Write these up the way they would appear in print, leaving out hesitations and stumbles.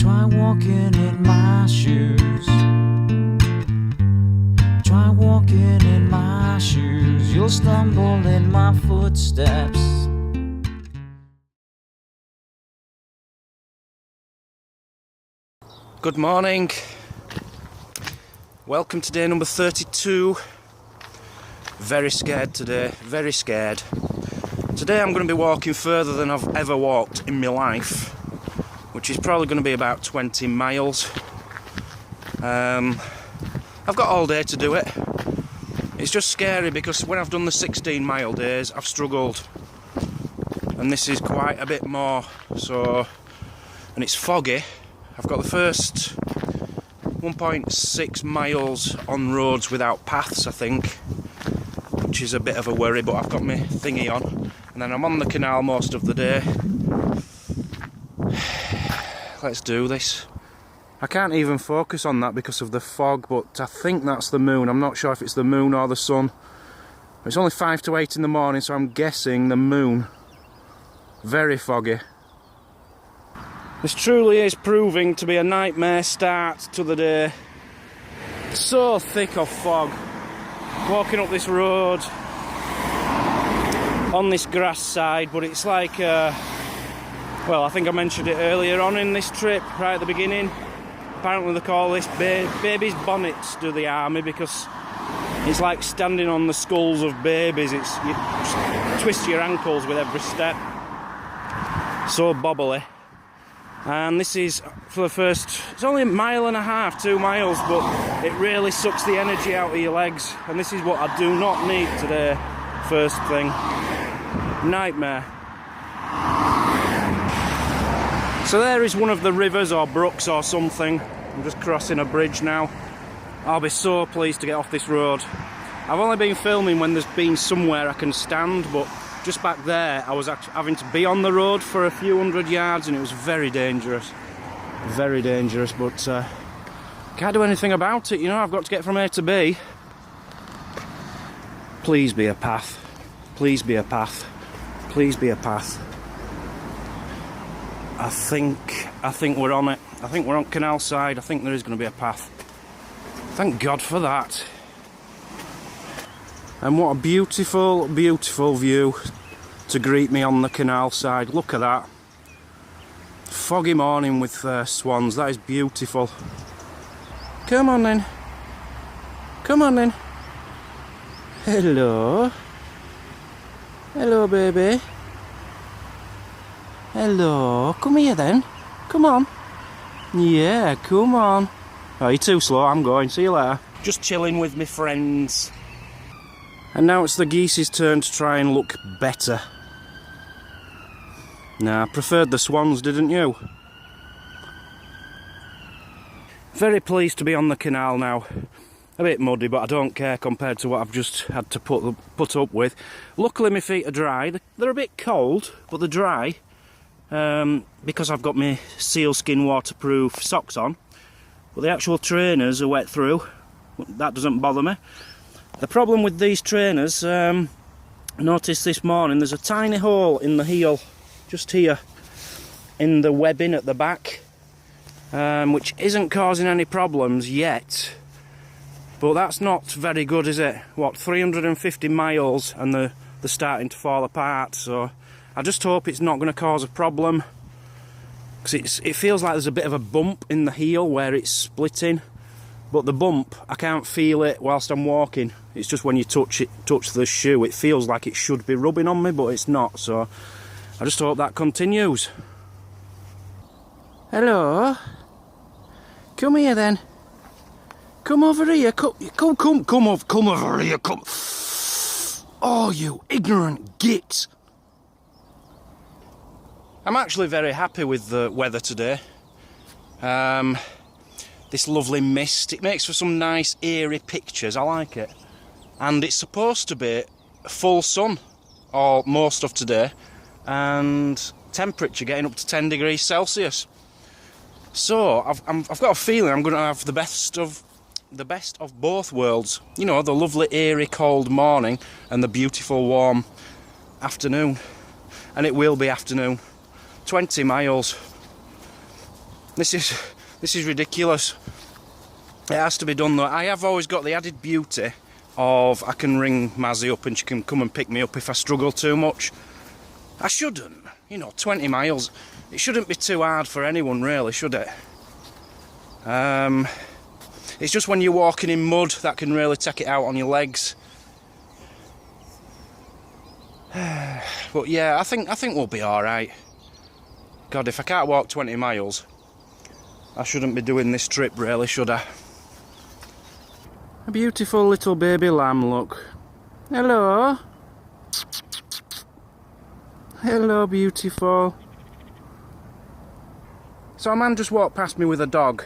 Try walking in my shoes. Try walking in my shoes. You'll stumble in my footsteps. Good morning. Welcome to day number 32. Very scared today, very scared. Today I'm going to be walking further than I've ever walked in my life, which is probably going to be about 20 miles. I've got all day to do it. It's just scary because when I've done the 16-mile days, I've struggled. And this is quite a bit more, so... And it's foggy. I've got the first 1.6 miles on roads without paths, I think, which is a bit of a worry, but I've got my thingy on. And then I'm on the canal most of the day. Let's do this. I can't even focus on that because of the fog, but I think that's the moon. I'm not sure if it's the moon or the sun. It's only 5 to 8 in the morning, so I'm guessing the moon. Very foggy. This truly is proving to be a nightmare start to the day. So thick of fog. Walking up this road on this grass side, but it's like, well, I think I mentioned it earlier on in this trip, right at the beginning. Apparently they call this babies' bonnets, do the army, because it's like standing on the skulls of babies. You twist your ankles with every step. So bobbly. And this is for the first, it's only a mile and a half, 2 miles, but it really sucks the energy out of your legs. And this is what I do not need today, first thing. Nightmare. So there is one of the rivers or brooks or something. I'm just crossing a bridge now. I'll be so pleased to get off this road. I've only been filming when there's been somewhere I can stand, but just back there I was actually having to be on the road for a few hundred yards and it was very dangerous. Very dangerous, but can't do anything about it, you know. I've got to get from A to B. Please be a path. Please be a path. Please be a path. I think we're on it. I think we're on Canal side. I think there is going to be a path. Thank God for that. And what a beautiful, beautiful view to greet me on the canal side. Look at that. Foggy morning with swans. That is beautiful. Come on then. Come on then. Hello. Hello, baby. Hello. Come here then. Come on. Yeah, come on. Oh, you're too slow. I'm going. See you later. Just chilling with my friends. And now it's the geese's turn to try and look better. Nah, I preferred the swans, didn't you? Very pleased to be on the canal now. A bit muddy, but I don't care compared to what I've just had to put up with. Luckily my feet are dry. They're a bit cold, but they're dry. Because I've got my sealskin waterproof socks on. But the actual trainers are wet through. That doesn't bother me. The problem with these trainers, I noticed this morning, there's a tiny hole in the heel, just here, in the webbing at the back, which isn't causing any problems yet. But that's not very good, is it? What, 350 miles and they're starting to fall apart, so I just hope it's not going to cause a problem. Because it feels like there's a bit of a bump in the heel where it's splitting. But the bump, I can't feel it whilst I'm walking. It's just when you touch the shoe, it feels like it should be rubbing on me, but it's not. So I just hope that continues. Hello. Come here then. Come over here. Come over here. Come. Oh, you ignorant git. I'm actually very happy with the weather today. This lovely mist, it makes for some nice eerie pictures. I like it. And it's supposed to be full sun, or most of today, and temperature getting up to 10 degrees Celsius. So I've got a feeling I'm going to have the best of both worlds. You know, the lovely eerie cold morning and the beautiful warm afternoon. And it will be afternoon. 20 miles. This is ridiculous. It has to be done though. I have always got the added beauty of I can ring Mazzy up and she can come and pick me up if I struggle too much. I shouldn't, you know, 20 miles. It shouldn't be too hard for anyone really, should it? It's just when you're walking in mud that can really take it out on your legs. But yeah, I think we'll be alright. God, if I can't walk 20 miles, I shouldn't be doing this trip really, should I? A beautiful little baby lamb, look. Hello. Hello, beautiful. So a man just walked past me with a dog,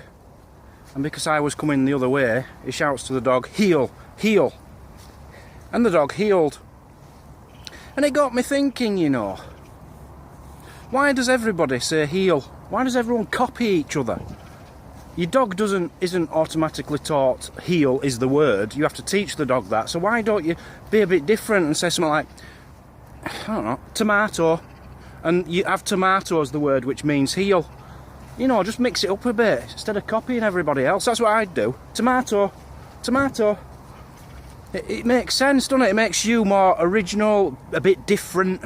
and because I was coming the other way, he shouts to the dog, heel, heel. And the dog heeled. And it got me thinking, you know, why does everybody say heel? Why does everyone copy each other? Your dog isn't automatically taught heel is the word. You have to teach the dog that. So why don't you be a bit different and say something like, I don't know, tomato, and you have tomato as the word, which means heel. You know, just mix it up a bit instead of copying everybody else. That's what I'd do. Tomato, tomato. It makes sense, doesn't it? It makes you more original, a bit different.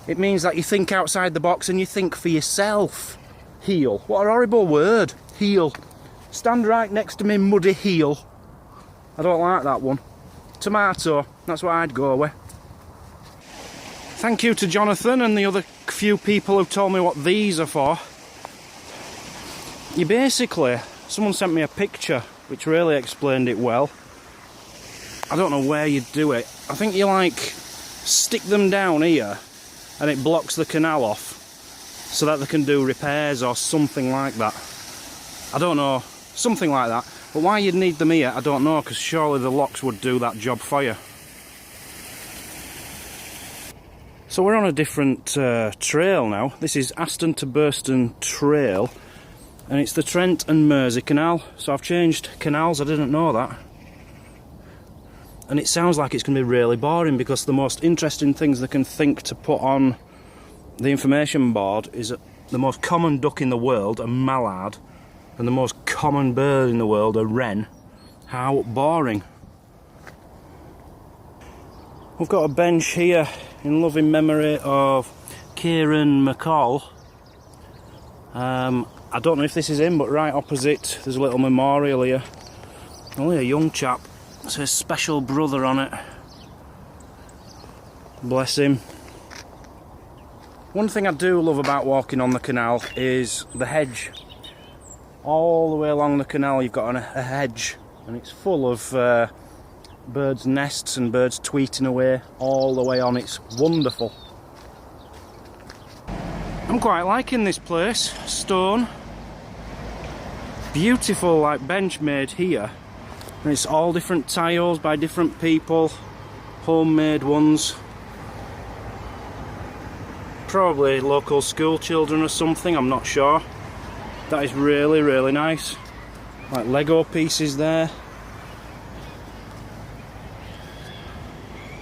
It means that you think outside the box and you think for yourself. Heel. What a horrible word. Heel. Stand right next to me, muddy heel. I don't like that one. Tomato. That's what I'd go with. Thank you to Jonathan and the other few people who told me what these are for. You basically, someone sent me a picture which really explained it well. I don't know where you do it. I think you like stick them down here and it blocks the canal off so that they can do repairs or something like that. I don't know, something like that. But why you'd need them here, I don't know, because surely the locks would do that job for you. So we're on a different trail now. This is Aston to Burston Trail, and it's the Trent and Mersey Canal. So I've changed canals, I didn't know that. And it sounds like it's going to be really boring, because the most interesting things they can think to put on the information board is that the most common duck in the world, a mallard, and the most common bird in the world, a wren. How boring. We've got a bench here in loving memory of Kieran McCall. I don't know if this is him, but right opposite there's a little memorial here. Only a young chap. It says special brother on it. Bless him. One thing I do love about walking on the canal is the hedge. All the way along the canal you've got a hedge, and it's full of birds' nests and birds tweeting away all the way on. It's wonderful. I'm quite liking this place. Stone. Beautiful, like bench made here. And it's all different tiles by different people. Homemade ones. Probably local school children or something, I'm not sure. That is really, really nice. Like Lego pieces there.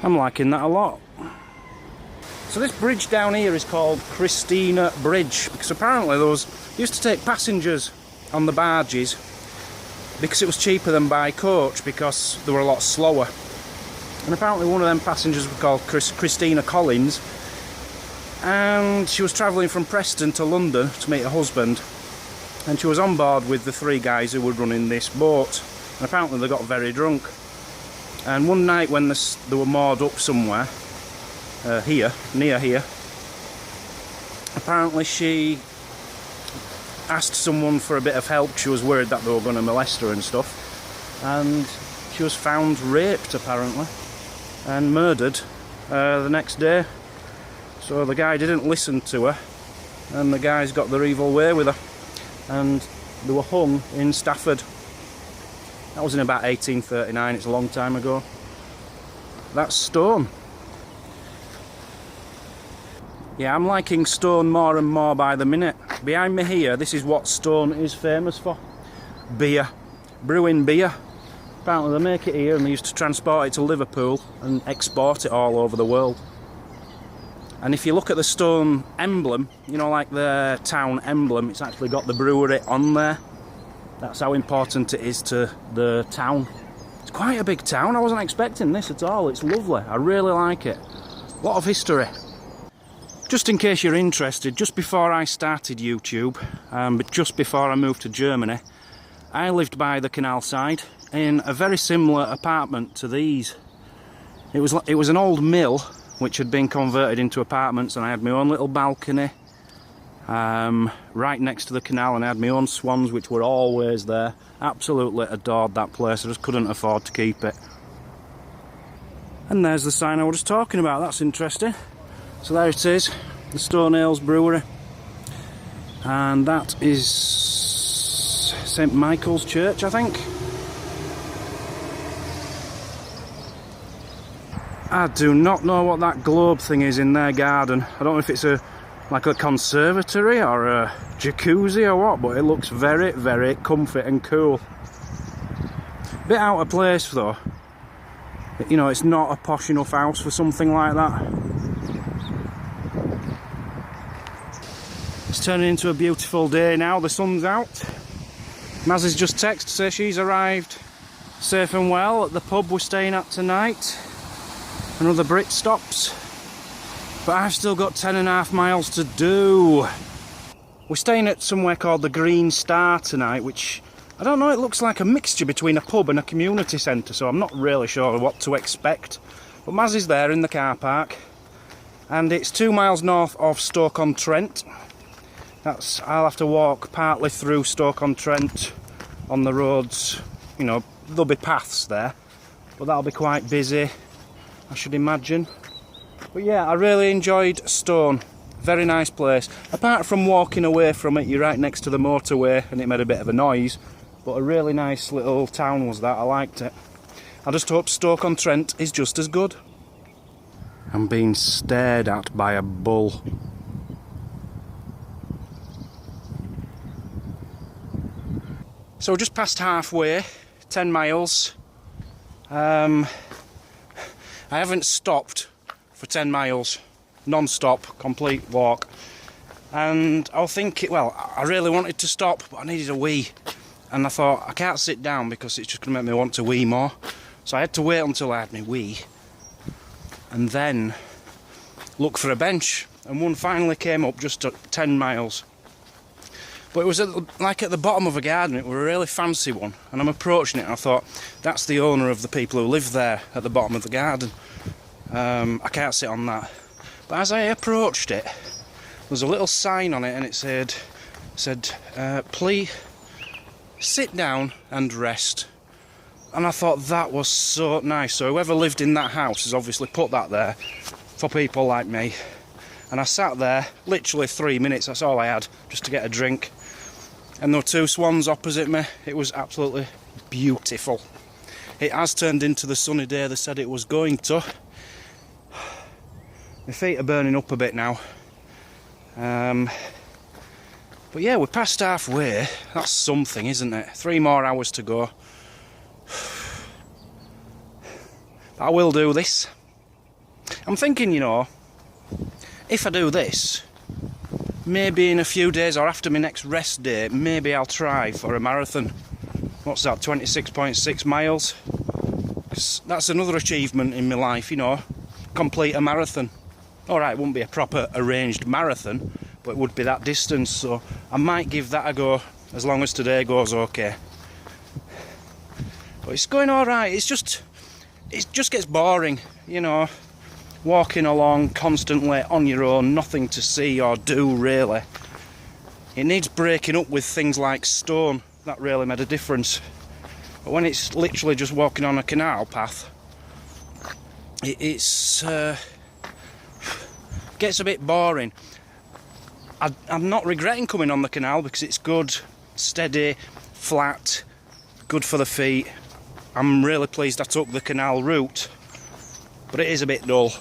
I'm liking that a lot. So this bridge down here is called Christina Bridge, because apparently they used to take passengers on the barges because it was cheaper than by coach, because they were a lot slower. And apparently one of them passengers was called Christina Collins, and she was travelling from Preston to London to meet her husband, and she was on board with the three guys who were running this boat, and apparently they got very drunk. And one night when they were moored up somewhere, near here, apparently she asked someone for a bit of help. She was worried that they were going to molest her and stuff, and she was found raped apparently and murdered the next day. So the guy didn't listen to her, and the guys got their evil way with her, and they were hung in Stafford. That was in about 1839, it's a long time ago. That's Stone. Yeah, I'm liking Stone more and more by the minute. Behind me here, this is what Stone is famous for. Beer. Brewing beer. Apparently they make it here and they used to transport it to Liverpool and export it all over the world. And if you look at the stone emblem, you know, like the town emblem, it's actually got the brewery on there. That's how important it is to the town. It's quite a big town. I wasn't expecting this at all. It's lovely. I really like it. A lot of history. Just in case you're interested, just before I started YouTube, but just before I moved to Germany, I lived by the canal side in a very similar apartment to these. It was an old mill which had been converted into apartments, and I had my own little balcony right next to the canal, and I had my own swans which were always there. Absolutely adored that place. I just couldn't afford to keep it. And there's the sign I was talking about. That's interesting. So there it is, the Stone Ales Brewery, and that is St Michael's Church, I think. I do not know what that globe thing is in their garden. I don't know if it's like a conservatory or a jacuzzi or what, but it looks very, very comfy and cool. Bit out of place though. You know, it's not a posh enough house for something like that. It's turning into a beautiful day now. The sun's out. Maz has just texted to say she's arrived safe and well at the pub we're staying at tonight. Another Brit stops, but I've still got 10.5 miles to do. We're staying at somewhere called the Green Star tonight, which, I don't know, it looks like a mixture between a pub and a community centre, so I'm not really sure what to expect. But Maz is there in the car park, and it's 2 miles north of Stoke-on-Trent. I'll have to walk partly through Stoke-on-Trent on the roads. You know, there'll be paths there, but that'll be quite busy, I should imagine. But yeah, I really enjoyed Stone. Very nice place. Apart from walking away from it, you're right next to the motorway and it made a bit of a noise. But a really nice little town was that. I liked it. I just hope Stoke-on-Trent is just as good. I'm being stared at by a bull. So we're just past halfway, 10 miles. I haven't stopped for 10 miles, non-stop, complete walk. And I was thinking, well, I really wanted to stop, but I needed a wee. And I thought, I can't sit down because it's just going to make me want to wee more. So I had to wait until I had my wee, and then look for a bench. And one finally came up just at 10 miles. But it was like at the bottom of a garden. It was a really fancy one, and I'm approaching it and I thought, that's the owner of the people who live there at the bottom of the garden. I can't sit on that. But as I approached it, there was a little sign on it, and it said please sit down and rest. And I thought that was so nice. So whoever lived in that house has obviously put that there for people like me. And I sat there literally 3 minutes, that's all I had, just to get a drink. And there were 2 swans opposite me. It was absolutely beautiful. It has turned into the sunny day they said it was going to. My feet are burning up a bit now. But yeah, we're past halfway. That's something, isn't it? 3 more hours to go. But I will do this. I'm thinking, you know, if I do this, maybe in a few days or after my next rest day, maybe I'll try for a marathon. What's that, 26.6 miles? 'Cause that's another achievement in my life, you know, complete a marathon. Alright, it wouldn't be a proper arranged marathon, but it would be that distance, so I might give that a go, as long as today goes okay. But it's going alright. It just gets boring, you know, walking along constantly on your own, nothing to see or do really. It needs breaking up with things like Stone. That really made a difference. But when it's literally just walking on a canal path, it's gets a bit boring. I'm not regretting coming on the canal because it's good, steady, flat, good for the feet. I'm really pleased I took the canal route, but it is a bit dull.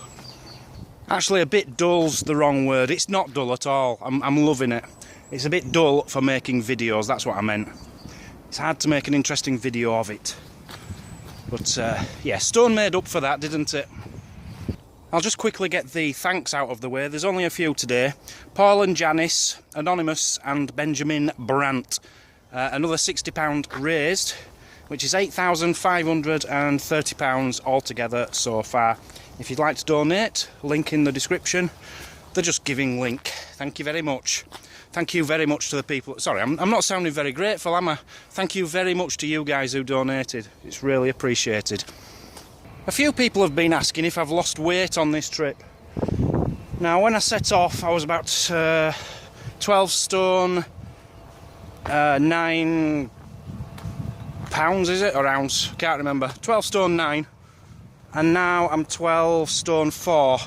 Actually, a bit dull's the wrong word. It's not dull at all. I'm loving it. It's a bit dull for making videos, that's what I meant. It's hard to make an interesting video of it. But yeah, Stone made up for that, didn't it? I'll just quickly get the thanks out of the way. There's only a few today. Paul and Janice, Anonymous and Benjamin Brandt. Another £60 raised, which is £8,530 altogether so far. If you'd like to donate, link in the description. The Just Giving link. Thank you very much. Thank you very much to the people. Sorry, I'm not sounding very grateful, am I? Thank you very much to you guys who donated. It's really appreciated. A few people have been asking if I've lost weight on this trip. Now, when I set off, I was about 12 stone, 9 pounds, is it? Or ounce? Can't remember. 12 stone 9. And now I'm 12 stone 4.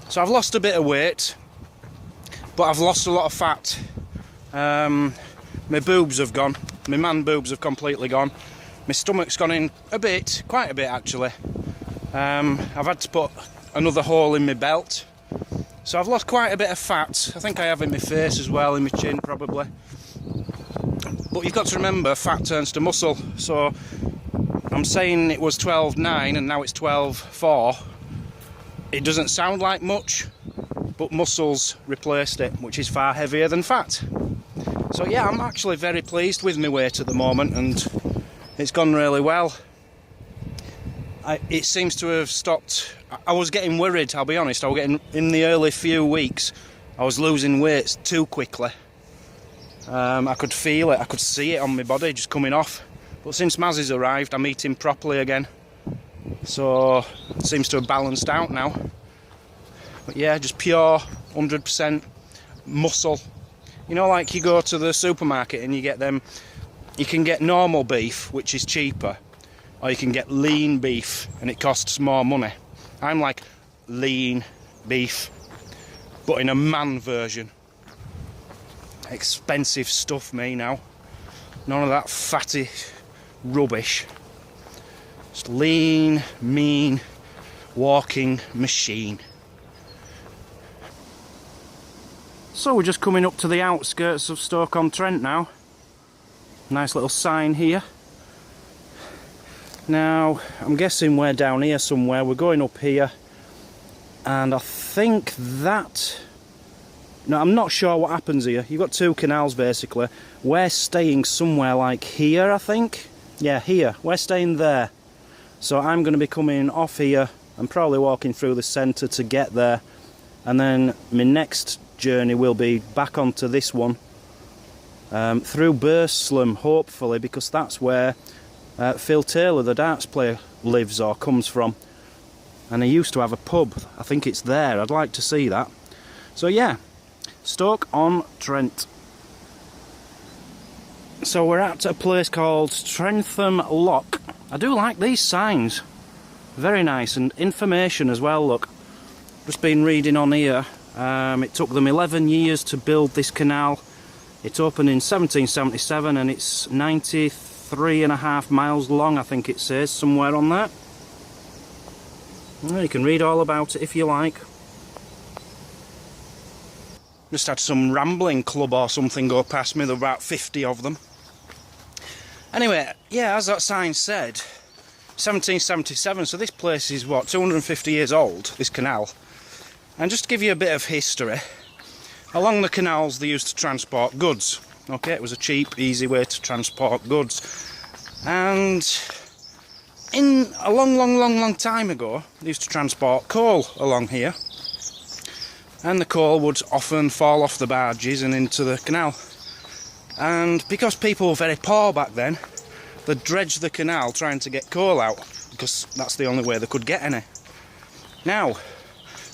So I've lost a bit of weight, but I've lost a lot of fat. My boobs have gone. My man boobs have completely gone. My stomach's gone in a bit, quite a bit actually. I've had to put another hole in my belt. So I've lost quite a bit of fat. I think I have in my face as well, in my chin probably. But you've got to remember, fat turns to muscle. So I'm saying it was 12.9 and now it's 12.4. It doesn't sound like much, but muscles replaced it, which is far heavier than fat. So yeah, I'm actually very pleased with my weight at the moment, and it's gone really well. It seems to have stopped. I was getting worried, I'll be honest. In the early few weeks, I was losing weight too quickly. I could feel it, I could see it on my body just coming off. But since Mazzy's arrived, I'm eating properly again. So it seems to have balanced out now. But yeah, just pure 100% muscle. You know, like you go to the supermarket and you get them, you can get normal beef, which is cheaper, or you can get lean beef and it costs more money. I'm like lean beef, but in a man version. Expensive stuff, me now. None of that fatty rubbish. Just lean, mean, walking machine. So we're just coming up to the outskirts of Stoke-on-Trent now. Nice little sign here. Now, I'm guessing we're down here somewhere. We're going up here. And I think that... No, I'm not sure what happens here. You've got two canals, basically. We're staying somewhere like here, I think. Yeah, here. We're staying there. So I'm going to be coming off here and probably walking through the centre to get there. And then my next journey will be back onto this one. Through Burslem, hopefully, because that's where Phil Taylor, the darts player, lives or comes from. And he used to have a pub. I think it's there. I'd like to see that. So yeah, Stoke-on-Trent. So we're at a place called Trentham Lock. I do like these signs. Very nice, and information as well, look. Just been reading on here. It took them 11 years to build this canal. It opened in 1777 and it's 93.5 miles long, I think it says, somewhere on that. Well, you can read all about it if you like. Just had some rambling club or something go past me, there were about 50 of them. Anyway, yeah, as that sign said, 1777, so this place is what, 250 years old, this canal. And just to give you a bit of history, along the canals they used to transport goods. Okay, it was a cheap, easy way to transport goods. And in a long time ago, they used to transport coal along here. And the coal would often fall off the barges and into the canal. And because people were very poor back then, they'd dredge the canal trying to get coal out, because that's the only way they could get any. Now,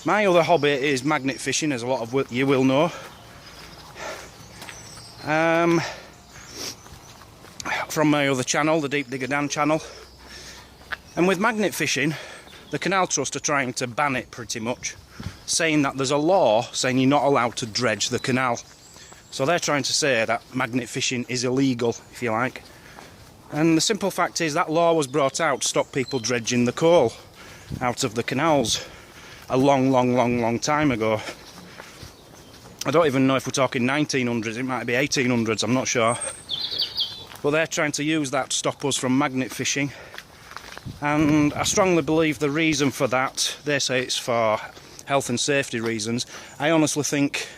my other hobby is magnet fishing, as a lot of you will know. From my other channel, the Deep Digger Dan channel. And with magnet fishing, the Canal Trust are trying to ban it pretty much, saying that there's a law saying you're not allowed to dredge the canal. So they're trying to say that magnet fishing is illegal, if you like. And the simple fact is that law was brought out to stop people dredging the coal out of the canals a long time ago. I don't even know if we're talking 1900s, it might be 1800s, I'm not sure. But they're trying to use that to stop us from magnet fishing. and I strongly believe the reason for that, they say it's for health and safety reasons. I honestly think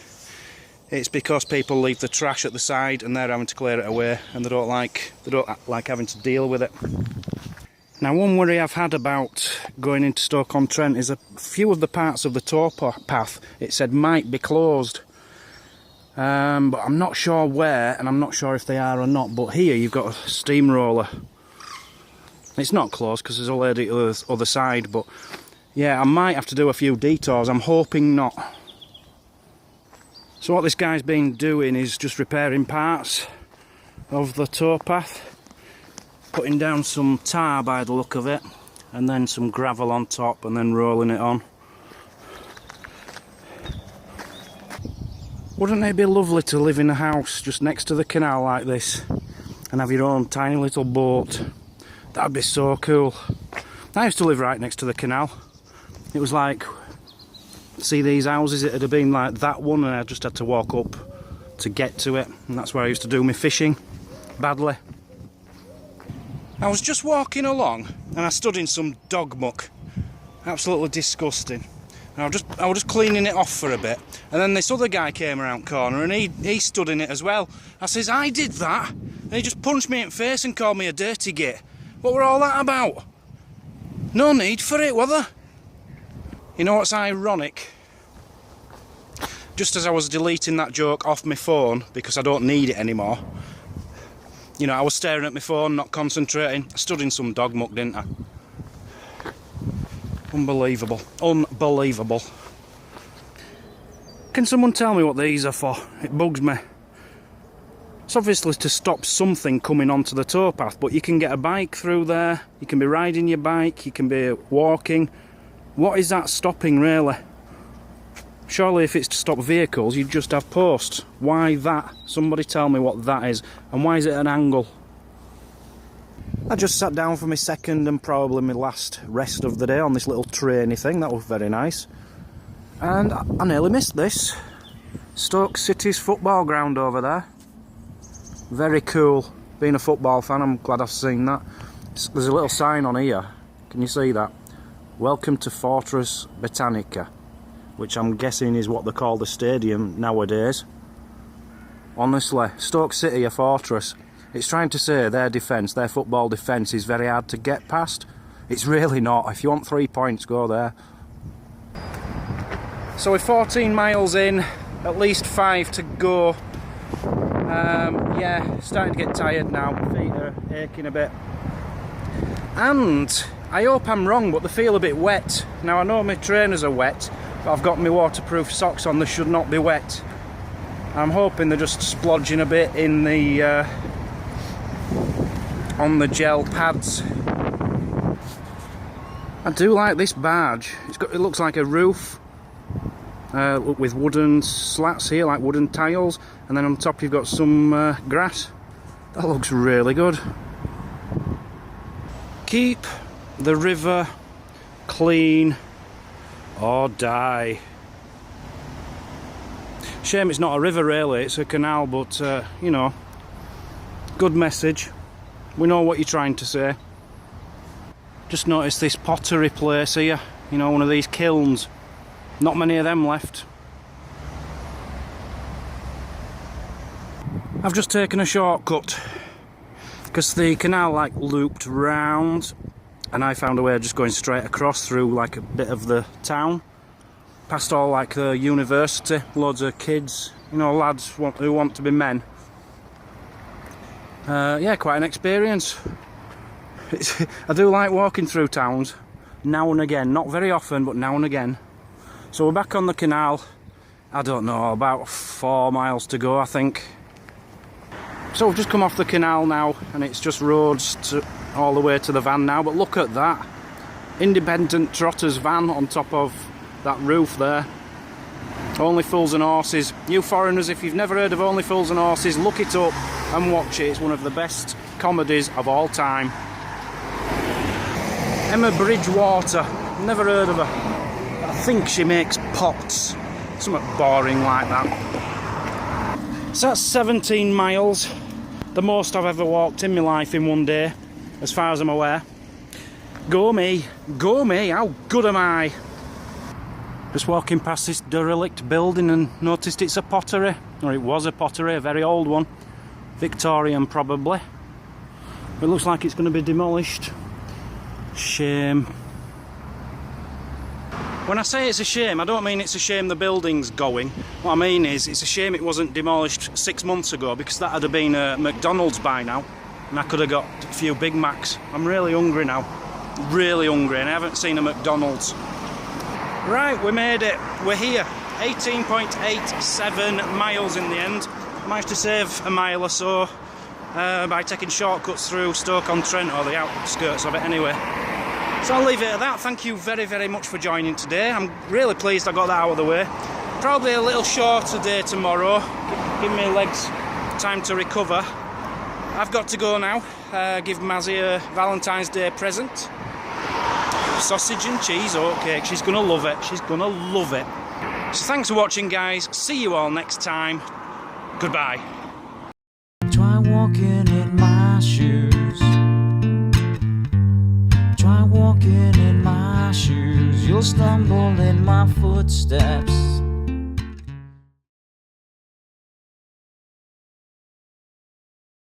it's because people leave the trash at the side and they're having to clear it away, and they don't like having to deal with it. Now, one worry I've had about going into Stoke-on-Trent is a few of the parts of the towpath, it said, might be closed. But I'm not sure where, and I'm not sure if they are or not. But here you've got a steamroller. It's not closed because there's a lady at the other side, but yeah, I might have to do a few detours. I'm hoping not. So what this guy's been doing is just repairing parts of the towpath, putting down some tar by the look of it, and then some gravel on top, and then rolling it on. Wouldn't it be lovely to live in a house just next to the canal like this and have your own tiny little boat? That'd be so cool. I used to live right next to the canal. It was like, see these houses, it'd have been like that one, and I just had to walk up to get to it, and that's where I used to do my fishing badly. I was just walking along and I stood in some dog muck, absolutely disgusting. And I was just cleaning it off for a bit, and then this other guy came around the corner and he stood in it as well. I says, I did that, and he just punched me in the face and called me a dirty git. What were all that about? No need for it, were there? You know what's ironic? Just as I was deleting that joke off my phone because I don't need it anymore, you know, I was staring at my phone, not concentrating. I stood in some dog muck, didn't I? Unbelievable. Unbelievable. Can someone tell me what these are for? It bugs me. It's obviously to stop something coming onto the towpath, but you can get a bike through there, you can be riding your bike, you can be walking. What is that stopping, really? Surely if it's to stop vehicles, you'd just have posts. Why that? Somebody tell me what that is. And why is it an angle? I just sat down for my second and probably my last rest of the day on this little trainy thing. That was very nice. And I nearly missed this. Stoke City's football ground over there. Very cool. Being a football fan, I'm glad I've seen that. There's a little sign on here. Can you see that? Welcome to Fortress Britannica, which I'm guessing is what they call the stadium nowadays. Honestly, Stoke City, a fortress. It's trying to say their defence, their football defence, is very hard to get past. It's really not. If you want 3 points, go there. So we're 14 miles in, at least 5 to go. Yeah, starting to get tired now. My feet are aching a bit. And I hope I'm wrong, but they feel a bit wet. Now I know my trainers are wet, but I've got my waterproof socks on, they should not be wet. I'm hoping they're just splodging a bit in the on the gel pads. I do like this barge. It looks like a roof with wooden slats here, like wooden tiles, and then on top you've got some grass. That looks really good. Keep the river clean or die. Shame it's not a river really, it's a canal, but you know, good message. We know what you're trying to say. Just noticed this pottery place here, you know, one of these kilns. Not many of them left. I've just taken a shortcut because the canal like looped round, and I found a way of just going straight across through like a bit of the town, past all like the university, loads of kids, you know, lads who want to be men. Yeah, quite an experience. I do like walking through towns now and again, not very often, but now and again. So we're back on the canal. I don't know, about 4 miles to go, I think. So we've just come off the canal now, and it's just roads all the way to the van now. But look at that, independent trotter's van on top of that roof there. Only Fools and Horses. You foreigners, if you've never heard of Only Fools and Horses, look it up and watch it. It's one of the best comedies of all time. Emma Bridgewater, never heard of her. I think she makes pots, something boring like that. So that's 17 miles, the most I've ever walked in my life in one day, as far as I'm aware. Go me, how good am I? Just walking past this derelict building and noticed it's a pottery, or it was a pottery, a very old one, Victorian probably. It looks like it's going to be demolished. Shame. When I say it's a shame, I don't mean it's a shame the building's going. What I mean is, it's a shame it wasn't demolished 6 months ago, because that would have been a McDonald's by now, and I could have got a few Big Macs. I'm really hungry now. Really hungry, and I haven't seen a McDonald's. Right, we made it. We're here. 18.87 miles in the end. Managed to save a mile or so by taking shortcuts through Stoke-on-Trent, or the outskirts of it anyway. So I'll leave it at that. Thank you very, very much for joining today. I'm really pleased I got that out of the way. Probably a little shorter day tomorrow. Give my legs time to recover. I've got to go now. Give Mazzy a Valentine's Day present. Sausage and cheese oatcake. She's gonna love it. She's gonna love it. So thanks for watching, guys. See you all next time. Goodbye. Try walking in my shoes. Try walking in my shoes. You'll stumble in my footsteps.